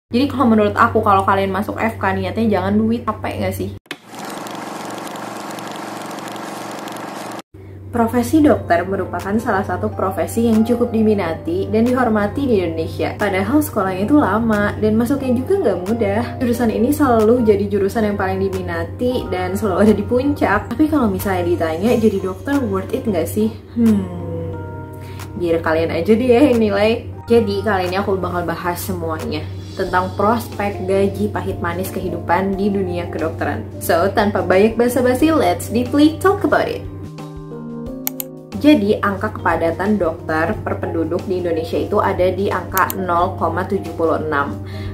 Jadi kalau menurut aku, kalau kalian masuk FK niatnya jangan duit, capek nggak sih? Profesi dokter merupakan salah satu profesi yang cukup diminati dan dihormati di Indonesia. Padahal sekolahnya itu lama dan masuknya juga nggak mudah. Jurusan ini selalu jadi jurusan yang paling diminati dan selalu ada di puncak. Tapi kalau misalnya ditanya, jadi dokter worth it nggak sih? Biar kalian aja deh yang nilai. Jadi kali ini aku bakal bahas semuanya tentang prospek, gaji, pahit manis kehidupan di dunia kedokteran. So, tanpa banyak basa-basi, let's deeply talk about it. Jadi, angka kepadatan dokter per penduduk di Indonesia itu ada di angka 0,76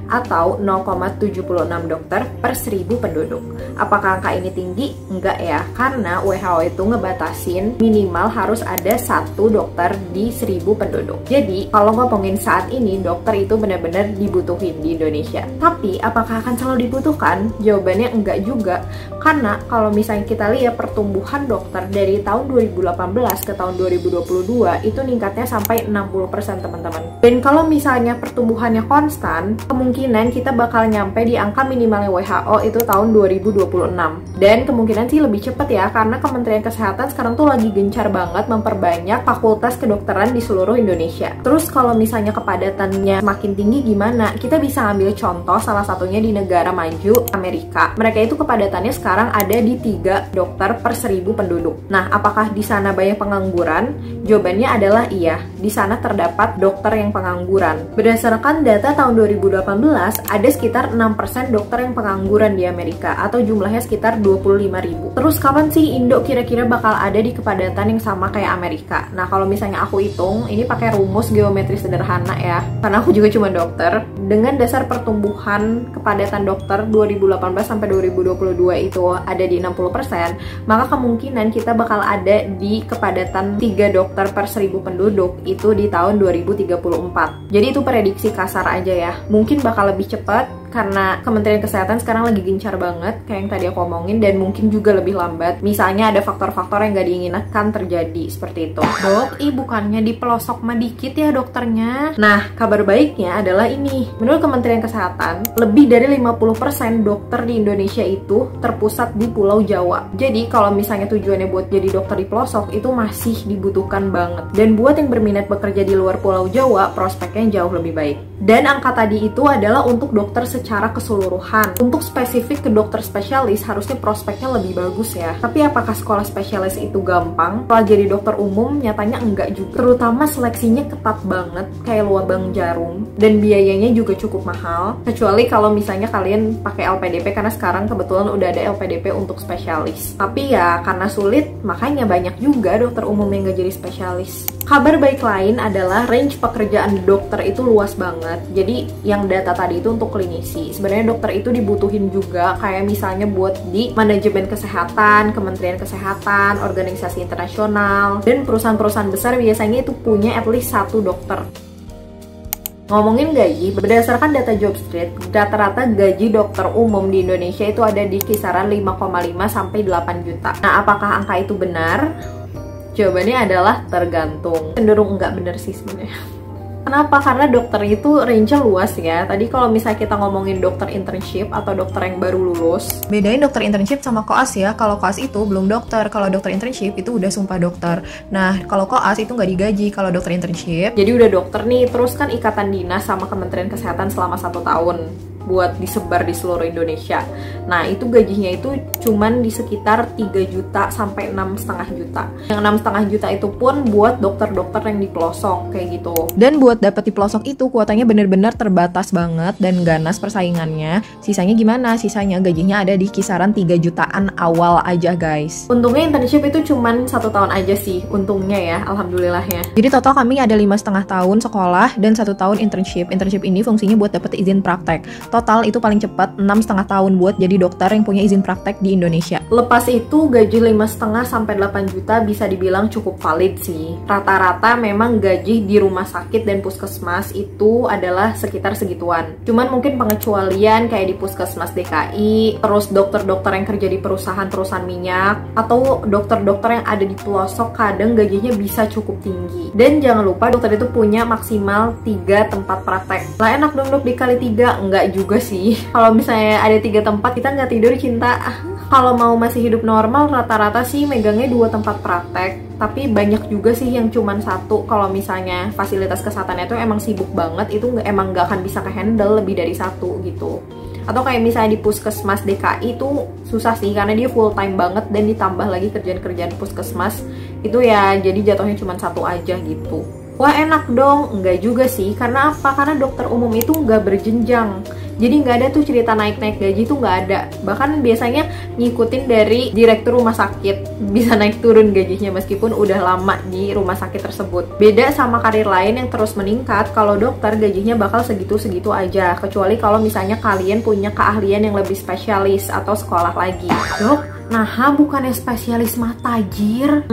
atau 0,76 dokter per 1000 penduduk. Apakah angka ini tinggi? Enggak ya, karena WHO itu ngebatasin minimal harus ada 1 dokter di 1000 penduduk. Jadi, kalau ngomongin saat ini, dokter itu benar-benar dibutuhin di Indonesia. Tapi, apakah akan selalu dibutuhkan? Jawabannya enggak juga. Karena kalau misalnya kita lihat pertumbuhan dokter dari tahun 2018 ke tahun 2022 itu ningkatnya sampai 60% teman-teman. Dan kalau misalnya pertumbuhannya konstan, kemungkinan kita bakal nyampe di angka minimalnya WHO itu tahun 2026. Dan kemungkinan sih lebih cepat ya, karena Kementerian Kesehatan sekarang tuh lagi gencar banget memperbanyak fakultas kedokteran di seluruh Indonesia. Terus kalau misalnya kepadatannya makin tinggi gimana? Kita bisa ambil contoh salah satunya di negara maju, Amerika. Mereka itu kepadatannya sekarang ada di 3 dokter per 1000 penduduk. Nah, apakah di sana banyak pengangguran? Jawabannya adalah iya. Di sana terdapat dokter yang pengangguran. Berdasarkan data tahun 2018, ada sekitar 6% dokter yang pengangguran di Amerika, atau jumlahnya sekitar 25.000. Terus kapan sih Indo kira-kira bakal ada di kepadatan yang sama kayak Amerika? Nah, kalau misalnya aku hitung, ini pakai rumus geometri sederhana ya, karena aku juga cuma dokter. Dengan dasar pertumbuhan kepadatan dokter 2018 sampai 2022 itu ada di 60%, maka kemungkinan kita bakal ada di kepadatan 3 dokter per 1000 penduduk itu di tahun 2034. Jadi itu prediksi kasar aja ya. Mungkin bakal lebih cepat karena Kementerian Kesehatan sekarang lagi gencar banget kayak yang tadi aku omongin, dan mungkin juga lebih lambat. Misalnya ada faktor-faktor yang gak diinginkan terjadi seperti itu. Dok, bukannya di pelosok mah dikit ya dokternya? Nah, kabar baiknya adalah ini. Menurut Kementerian Kesehatan, lebih dari 50% dokter di Indonesia itu terpusat di Pulau Jawa. Jadi kalau misalnya tujuannya buat jadi dokter di pelosok, itu masih dibutuhkan banget. Dan buat yang berminat bekerja di luar Pulau Jawa, prospeknya jauh lebih baik. Dan angka tadi itu adalah untuk dokter secara keseluruhan. Untuk spesifik ke dokter spesialis, harusnya prospeknya lebih bagus ya. Tapi apakah sekolah spesialis itu gampang? Setelah jadi dokter umum, nyatanya enggak juga. Terutama seleksinya ketat banget, kayak lubang jarum. Dan biayanya juga cukup mahal. Kecuali kalau misalnya kalian pakai LPDP, karena sekarang kebetulan udah ada LPDP untuk spesialis. Tapi ya, karena sulit, makanya banyak juga dokter umum yang gak jadi spesialis. Kabar baik lain adalah range pekerjaan dokter itu luas banget. Jadi yang data tadi itu untuk klinisi. Sebenarnya dokter itu dibutuhin juga kayak misalnya buat di manajemen kesehatan, Kementerian Kesehatan, organisasi internasional, dan perusahaan-perusahaan besar biasanya itu punya at least 1 dokter. Ngomongin gaji, berdasarkan data Jobstreet, rata-rata gaji dokter umum di Indonesia itu ada di kisaran 5,5 sampai 8 juta. Nah, apakah angka itu benar? Jawabannya adalah tergantung. Cenderung enggak bener sih sebenarnya. Kenapa? Karena dokter itu range-nya luas ya. Tadi kalau misalnya kita ngomongin dokter internship atau dokter yang baru lulus, bedain dokter internship sama koas ya. Kalau koas itu belum dokter, kalau dokter internship itu udah sumpah dokter. Nah, kalau koas itu nggak digaji. Kalau dokter internship, jadi udah dokter nih, terus kan ikatan dinas sama Kementerian Kesehatan selama 1 tahun buat disebar di seluruh Indonesia. Nah, itu gajinya itu cuman di sekitar 3 juta sampai 6,5 juta. Yang 6,5 juta itu pun buat dokter-dokter yang di pelosok kayak gitu. Dan buat dapet di pelosok itu kuotanya bener-bener terbatas banget dan ganas persaingannya. Sisanya gimana? Sisanya gajinya ada di kisaran 3 jutaan awal aja, guys. Untungnya internship itu cuman 1 tahun aja sih, untungnya ya, alhamdulillahnya. Jadi total kami ada 5,5 tahun sekolah dan 1 tahun internship. Internship ini fungsinya buat dapet izin praktek. Total itu paling cepat 6,5 tahun buat jadi dokter yang punya izin praktek di Indonesia. Lepas itu gaji 5,5 sampai 8 juta bisa dibilang cukup valid sih. Rata-rata memang gaji di rumah sakit dan puskesmas itu adalah sekitar segituan. Cuman mungkin pengecualian kayak di puskesmas DKI, terus dokter-dokter yang kerja di perusahaan-perusahaan minyak, atau dokter-dokter yang ada di pelosok kadang gajinya bisa cukup tinggi. Dan jangan lupa dokter itu punya maksimal 3 tempat praktek. Lah enak dong dok dikali 3? Enggak juga sih. Kalau misalnya ada 3 tempat kita nggak tidur cinta. Kalau mau masih hidup normal rata-rata sih megangnya 2 tempat praktek. Tapi banyak juga sih yang cuman 1. Kalau misalnya fasilitas kesehatannya itu emang sibuk banget, itu emang nggak akan bisa ke-handle lebih dari 1 gitu. Atau kayak misalnya di puskesmas DKI itu susah sih karena dia full time banget, dan ditambah lagi kerjaan-kerjaan puskesmas itu ya jadi jatuhnya cuma 1 aja gitu. Wah enak dong, enggak juga sih. Karena apa? Karena dokter umum itu nggak berjenjang. Jadi nggak ada tuh cerita naik-naik gaji tuh nggak ada. Bahkan biasanya ngikutin dari direktur rumah sakit. Bisa naik turun gajinya meskipun udah lama di rumah sakit tersebut. Beda sama karir lain yang terus meningkat. Kalau dokter gajinya bakal segitu-segitu aja. Kecuali kalau misalnya kalian punya keahlian yang lebih spesialis atau sekolah lagi. Dok, nah, bukannya spesialis mata, jir.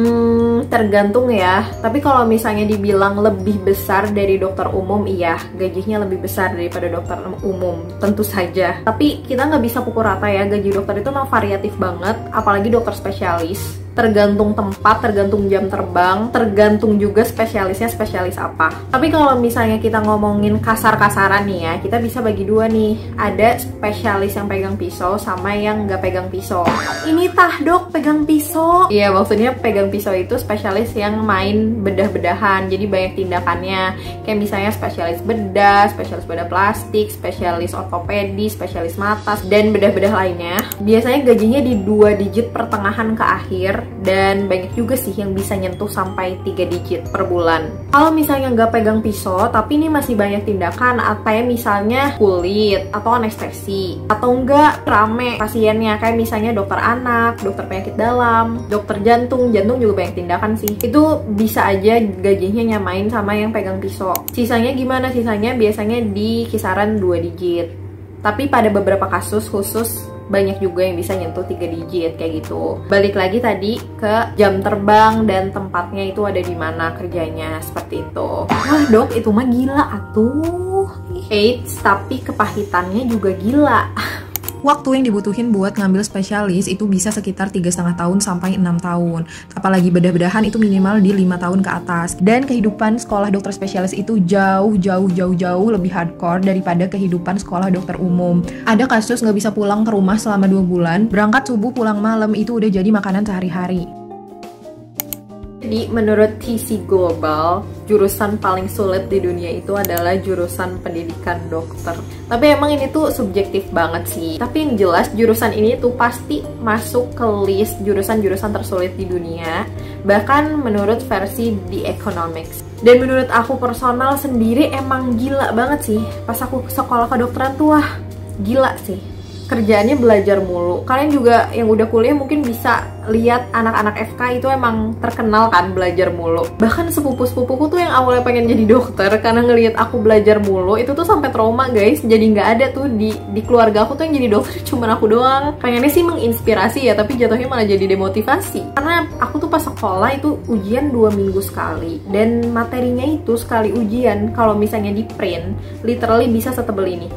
Tergantung ya. Tapi kalau misalnya dibilang lebih besar dari dokter umum, iya, gajinya lebih besar daripada dokter umum, tentu saja. Tapi kita nggak bisa pukul rata ya, gaji dokter itu memang variatif banget, apalagi dokter spesialis. Tergantung tempat, tergantung jam terbang, tergantung juga spesialisnya spesialis apa. Tapi kalau misalnya kita ngomongin kasar-kasaran nih ya, kita bisa bagi 2 nih. Ada spesialis yang pegang pisau sama yang nggak pegang pisau. Ini tah dok pegang pisau. Iya, maksudnya pegang pisau itu spesialis yang main bedah-bedahan, jadi banyak tindakannya. Kayak misalnya spesialis bedah plastik, spesialis ortopedi, spesialis mata, dan bedah-bedah lainnya. Biasanya gajinya di 2 digit pertengahan ke akhir. Dan banyak juga sih yang bisa nyentuh sampai 3 digit per bulan. Kalau misalnya nggak pegang pisau, tapi ini masih banyak tindakan, kayak misalnya kulit, atau anestesi, atau enggak rame pasiennya, kayak misalnya dokter anak, dokter penyakit dalam, dokter jantung juga banyak tindakan sih. Itu bisa aja gajinya nyamain sama yang pegang pisau. Sisanya gimana? Sisanya biasanya di kisaran 2 digit. Tapi pada beberapa kasus khusus banyak juga yang bisa nyentuh 3 digit kayak gitu. Balik lagi tadi ke jam terbang dan tempatnya itu ada di mana kerjanya, seperti itu. Wah dok, itu mah gila atuh. Eits, tapi kepahitannya juga gila. Waktu yang dibutuhin buat ngambil spesialis itu bisa sekitar 3,5 tahun sampai 6 tahun. Apalagi bedah-bedahan itu minimal di 5 tahun ke atas. Dan kehidupan sekolah dokter spesialis itu jauh lebih hardcore daripada kehidupan sekolah dokter umum. Ada kasus nggak bisa pulang ke rumah selama 2 bulan, berangkat subuh pulang malam itu udah jadi makanan sehari-hari. Jadi menurut TC Global, jurusan paling sulit di dunia itu adalah jurusan pendidikan dokter. Tapi emang ini tuh subjektif banget sih. Tapi yang jelas jurusan ini tuh pasti masuk ke list jurusan-jurusan tersulit di dunia. Bahkan menurut versi The Economics. Dan menurut aku personal sendiri emang gila banget sih. Pas aku sekolah kedokteran tuh wah gila sih. Kerjaannya belajar mulu. Kalian juga yang udah kuliah mungkin bisa lihat anak-anak FK itu emang terkenal kan belajar mulu. Bahkan sepupu-sepupuku tuh yang awalnya pengen jadi dokter karena ngelihat aku belajar mulu itu tuh sampai trauma guys. Jadi nggak ada tuh di keluarga aku tuh yang jadi dokter cuman aku doang. Pengennya sih menginspirasi ya, tapi jatuhnya malah jadi demotivasi. Karena aku tuh pas sekolah itu ujian 2 minggu sekali, dan materinya itu sekali ujian kalau misalnya di print literally bisa setebel ini.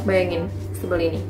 Bayangin, setebel ini.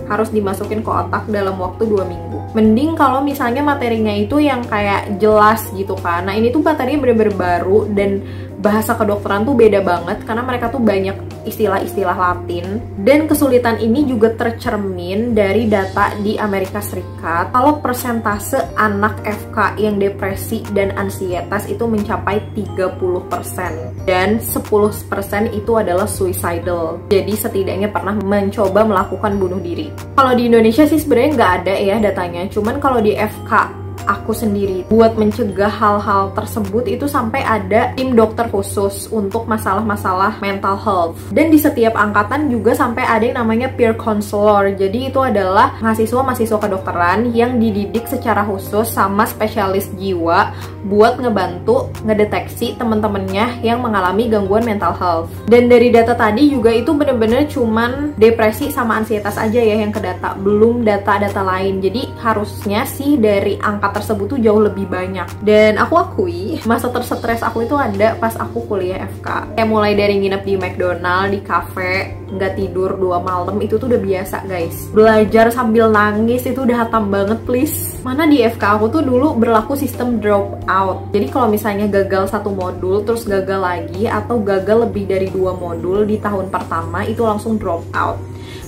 Harus dimasukin ke otak dalam waktu 2 minggu. Mending kalau misalnya materinya itu yang kayak jelas gitu kan. Nah ini tuh materinya bener-bener baru, dan bahasa kedokteran tuh beda banget karena mereka tuh banyak istilah-istilah Latin. Dan kesulitan ini juga tercermin dari data di Amerika Serikat. Kalau persentase anak FK yang depresi dan ansietas itu mencapai 30%. Dan 10% itu adalah suicidal. Jadi setidaknya pernah mencoba melakukan bunuh diri. Kalau di Indonesia sih sebenarnya nggak ada ya datanya. Cuman kalau di FK aku sendiri. Buat mencegah hal-hal tersebut itu sampai ada tim dokter khusus untuk masalah-masalah mental health. Dan di setiap angkatan juga sampai ada yang namanya peer counselor. Jadi itu adalah mahasiswa-mahasiswa kedokteran yang dididik secara khusus sama spesialis jiwa buat ngebantu ngedeteksi temen-temennya yang mengalami gangguan mental health. Dan dari data tadi juga itu bener-bener cuman depresi sama ansietas aja ya yang kedata, belum data-data lain. Jadi harusnya sih dari angka tersebut tuh jauh lebih banyak. Dan aku akui masa tersetres aku itu ada pas aku kuliah FK. Kayak mulai dari nginep di McDonald, di cafe, nggak tidur 2 malam itu tuh udah biasa guys. Belajar sambil nangis itu udah hatam banget please. Mana di FK aku tuh dulu berlaku sistem drop out. Jadi kalau misalnya gagal 1 modul terus gagal lagi atau gagal lebih dari 2 modul di tahun pertama itu langsung drop out.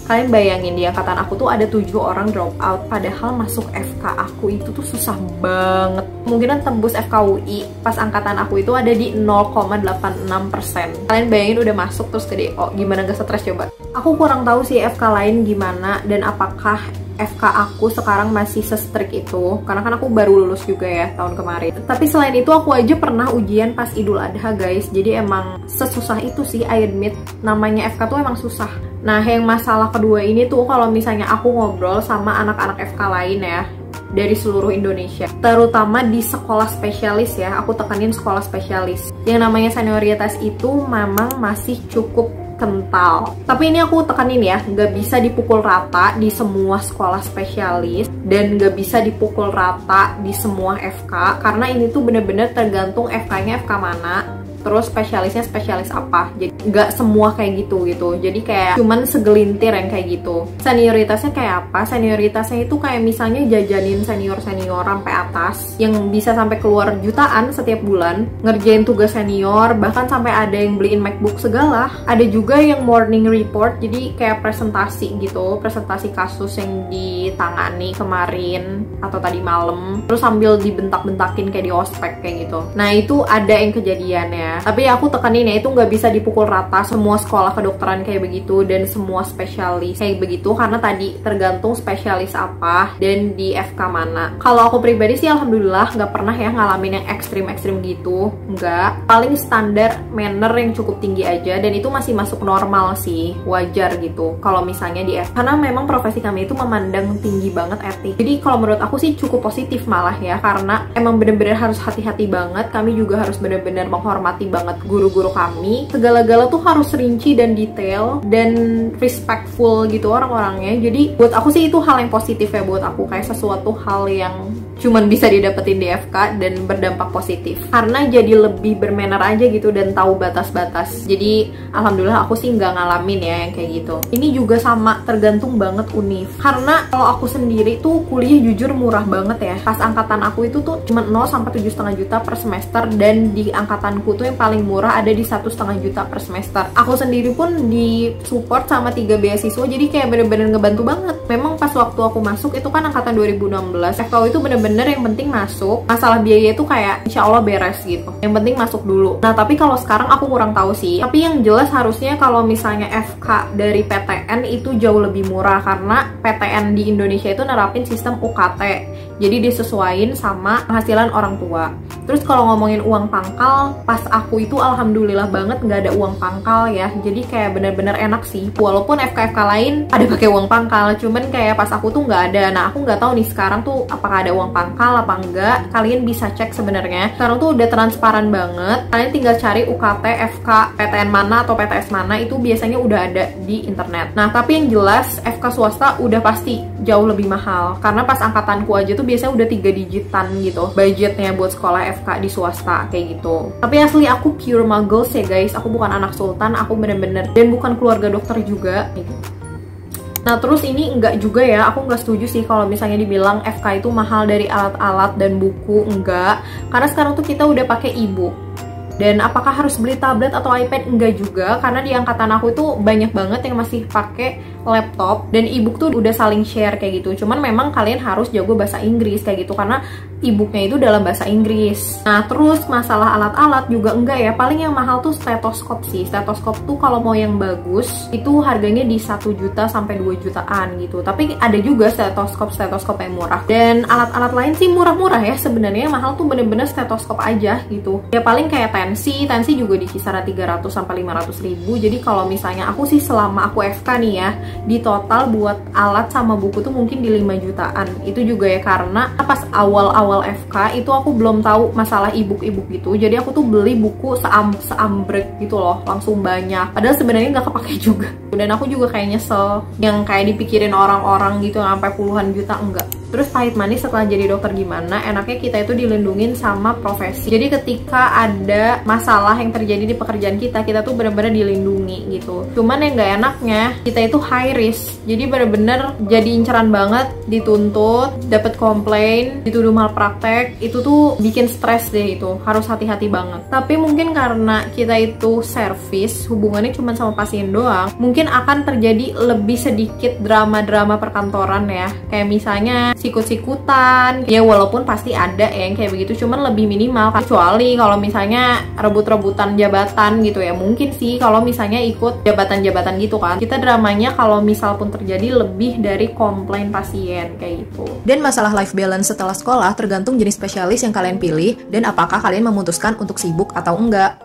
Kalian bayangin di angkatan aku tuh ada 7 orang drop out, padahal masuk FK aku itu tuh susah banget. Kemungkinan tembus FKUI pas angkatan aku itu ada di 0,86%. Kalian bayangin udah masuk terus ke DO, gimana gak stres coba? Aku kurang tahu sih FK lain gimana dan apakah FK aku sekarang masih se-strict itu, karena kan aku baru lulus juga ya tahun kemarin. Tapi selain itu aku aja pernah ujian pas Idul Adha guys, jadi emang sesusah itu sih, I admit. Namanya FK tuh emang susah. Nah yang masalah kedua ini tuh kalau misalnya aku ngobrol sama anak-anak FK lain ya dari seluruh Indonesia, terutama di sekolah spesialis ya, aku tekenin sekolah spesialis, yang namanya senioritas itu memang masih cukup kental. Tapi ini aku tekanin ya, nggak bisa dipukul rata di semua sekolah spesialis dan nggak bisa dipukul rata di semua FK, karena ini tuh bener-bener tergantung FK-nya FK mana, terus spesialisnya spesialis apa. Jadi nggak semua kayak gitu. Jadi kayak cuman segelintir yang kayak gitu. Senioritasnya kayak apa? Senioritasnya itu kayak misalnya jajanin senior-senior sampai atas yang bisa sampai keluar jutaan setiap bulan, ngerjain tugas senior, bahkan sampai ada yang beliin MacBook segala. Ada juga yang morning report, jadi kayak presentasi gitu, presentasi kasus yang ditangani kemarin atau tadi malam, terus sambil dibentak-bentakin kayak di ospek kayak gitu. Nah itu ada yang kejadian ya. Tapi aku tekanin ya, itu nggak bisa dipukul rata semua sekolah kedokteran kayak begitu dan semua spesialis kayak begitu, karena tadi tergantung spesialis apa dan di FK mana. Kalau aku pribadi sih alhamdulillah nggak pernah ya ngalamin yang ekstrim-ekstrim gitu, nggak. Paling standar manner yang cukup tinggi aja, dan itu masih masuk normal sih, wajar gitu kalau misalnya di FK, karena memang profesi kami itu memandang tinggi banget etik. Jadi kalau menurut aku sih cukup positif malah ya, karena emang bener-bener harus hati-hati banget. Kami juga harus bener-bener menghormati banget guru-guru kami, segala-gala tuh harus rinci dan detail dan respectful gitu orang-orangnya. Jadi buat aku sih itu hal yang positif ya buat aku, kayak sesuatu hal yang cuman bisa didapetin di FK dan berdampak positif, karena jadi lebih bermanner aja gitu dan tahu batas-batas. Jadi alhamdulillah aku sih nggak ngalamin ya yang kayak gitu. Ini juga sama, tergantung banget univ, karena kalau aku sendiri tuh kuliah jujur murah banget ya. Pas angkatan aku itu tuh cuma 0 sampai 7,5 juta per semester, dan di angkatanku tuh yang paling murah ada di 1,5 juta per semester. Aku sendiri pun di support sama 3 beasiswa, jadi kayak bener-bener ngebantu banget. Memang pas waktu aku masuk itu kan angkatan 2016, FKU itu bener-bener yang penting masuk, masalah biaya itu kayak insya Allah beres gitu, yang penting masuk dulu. Nah tapi kalau sekarang aku kurang tahu sih, tapi yang jelas harusnya kalau misalnya FK dari PTN itu jauh lebih murah, karena PTN di Indonesia itu nerapin sistem UKT, jadi disesuaiin sama penghasilan orang tua. Terus kalau ngomongin uang pangkal, pas aku itu alhamdulillah banget nggak ada uang pangkal ya, jadi kayak bener-bener enak sih. Walaupun FK-FK lain ada pakai uang pangkal, cuman kayak pas aku tuh nggak ada. Nah aku nggak tahu nih sekarang tuh apakah ada uang pangkal apa enggak. Kalian bisa cek sebenarnya. Sekarang tuh udah transparan banget. Kalian tinggal cari UKT, FK, PTN mana atau PTS mana, itu biasanya udah ada di internet. Nah tapi yang jelas FK swasta udah pasti jauh lebih mahal, karena pas angkatanku aja tuh biasanya udah 3 digitan gitu budgetnya buat sekolah FK di swasta kayak gitu. Tapi asli aku pure muggles ya guys, aku bukan anak sultan, aku bener-bener, dan bukan keluarga dokter juga gitu. Nah terus ini enggak juga ya, aku nggak setuju sih kalau misalnya dibilang FK itu mahal dari alat-alat dan buku, enggak. Karena sekarang tuh kita udah pakai e-book. Dan apakah harus beli tablet atau iPad? Enggak juga, karena di angkatan aku itu banyak banget yang masih pakai laptop, dan e-book tuh udah saling share kayak gitu. Cuman memang kalian harus jago bahasa Inggris kayak gitu, karena e-booknya itu dalam bahasa Inggris. Nah terus masalah alat-alat juga enggak ya, paling yang mahal tuh stetoskop sih. Stetoskop tuh kalau mau yang bagus itu harganya di 1 juta sampai 2 jutaan gitu. Tapi ada juga stetoskop yang murah. Dan alat-alat lain sih murah-murah ya sebenarnya. Yang mahal tuh bener-bener stetoskop aja gitu. Ya paling kayak tensi juga di kisaran 300 sampai 500 ribu. Jadi kalau misalnya aku sih selama aku FK nih ya, di total buat alat sama buku tuh mungkin di 5 jutaan. Itu juga ya karena pas awal-awal FK itu aku belum tahu masalah e-book gitu. Jadi aku tuh beli buku seambrek gitu loh, langsung banyak. Padahal sebenarnya nggak kepake juga. Dan aku juga kayak nyesel yang kayak dipikirin orang-orang gitu sampai puluhan juta, enggak. Terus pahit manis setelah jadi dokter gimana, enaknya kita itu dilindungin sama profesi. Jadi ketika ada masalah yang terjadi di pekerjaan kita tuh bener-bener dilindungi gitu. Cuman yang nggak enaknya, kita itu high risk. Jadi bener-bener jadi inceran banget, dituntut, dapat komplain, dituduh malpraktek. Itu tuh bikin stres deh itu, harus hati-hati banget. Tapi mungkin karena kita itu service, hubungannya cuma sama pasien doang, mungkin akan terjadi lebih sedikit drama-drama perkantoran ya. Kayak misalnya sikut-sikutan, ya walaupun pasti ada ya yang kayak begitu, cuman lebih minimal. Kecuali kalau misalnya rebut-rebutan jabatan gitu ya, mungkin sih kalau misalnya ikut jabatan-jabatan gitu kan, kita dramanya kalau misal pun terjadi lebih dari komplain pasien kayak gitu. Dan masalah life balance setelah sekolah tergantung jenis spesialis yang kalian pilih dan apakah kalian memutuskan untuk sibuk atau enggak.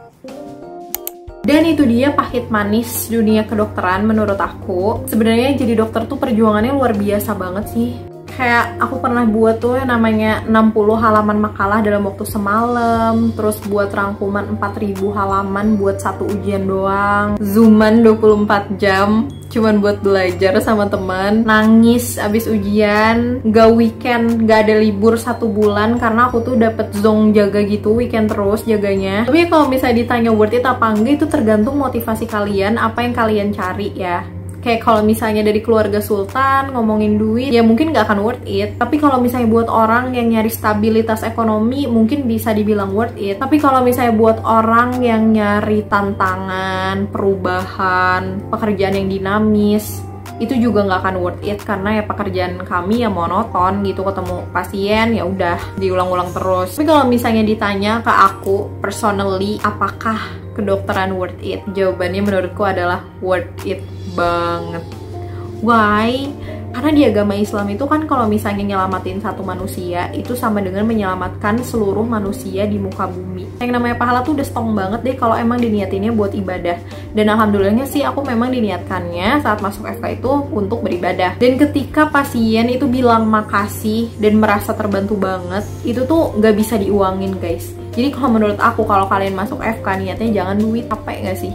Dan itu dia pahit manis dunia kedokteran menurut aku. Sebenarnya jadi dokter tuh perjuangannya luar biasa banget sih. Kayak aku pernah buat tuh yang namanya 60 halaman makalah dalam waktu semalam, terus buat rangkuman 4000 halaman buat satu ujian doang, zooman 24 jam cuman buat belajar sama teman, nangis abis ujian, gak weekend, gak ada libur 1 bulan karena aku tuh dapet zong jaga gitu, weekend terus jaganya. Tapi kalau misalnya ditanya worth it apa enggak, itu tergantung motivasi kalian, apa yang kalian cari ya. Kayak kalau misalnya dari keluarga sultan ngomongin duit, ya mungkin gak akan worth it. Tapi kalau misalnya buat orang yang nyari stabilitas ekonomi, mungkin bisa dibilang worth it. Tapi kalau misalnya buat orang yang nyari tantangan, perubahan, pekerjaan yang dinamis, itu juga nggak akan worth it karena ya pekerjaan kami ya monoton gitu, ketemu pasien ya udah diulang-ulang terus. Tapi kalau misalnya ditanya ke aku personally, apakah kedokteran worth it? Jawabannya menurutku adalah worth it banget. Why? Karena di agama Islam itu kan kalau misalnya nyelamatin satu manusia itu sama dengan menyelamatkan seluruh manusia di muka bumi. Yang namanya pahala tuh udah strong banget deh kalau emang diniatinnya buat ibadah. Dan alhamdulillahnya sih aku memang diniatkannya saat masuk FK itu untuk beribadah. Dan ketika pasien itu bilang makasih dan merasa terbantu banget, itu tuh nggak bisa diuangin guys. Jadi kalau menurut aku, kalau kalian masuk FK niatnya jangan duit, capek nggak sih?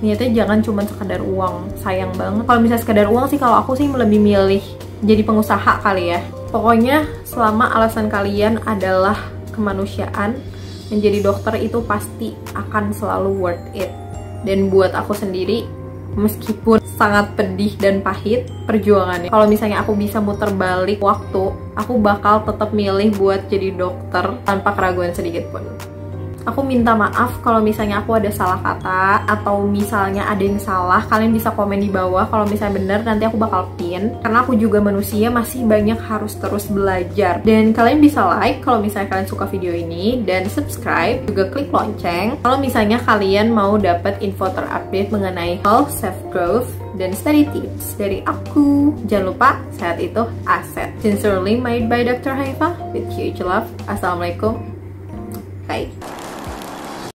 Niatnya jangan cuma sekedar uang, sayang banget. Kalau misalnya sekedar uang sih, kalau aku sih lebih milih jadi pengusaha kali ya. Pokoknya selama alasan kalian adalah kemanusiaan, menjadi dokter itu pasti akan selalu worth it. Dan buat aku sendiri, meskipun sangat pedih dan pahit perjuangannya, kalau misalnya aku bisa muter balik waktu, aku bakal tetap milih buat jadi dokter tanpa keraguan sedikit pun. Aku minta maaf kalau misalnya aku ada salah kata atau misalnya ada yang salah. Kalian bisa komen di bawah. Kalau misalnya bener, nanti aku bakal pin. Karena aku juga manusia, masih banyak harus terus belajar. Dan kalian bisa like kalau misalnya kalian suka video ini, dan subscribe, juga klik lonceng kalau misalnya kalian mau dapat info terupdate mengenai health, self growth, dan study tips dari aku. Jangan lupa, sehat itu aset. Sincerely made by Dr. Haifa with huge love. Assalamualaikum. Bye.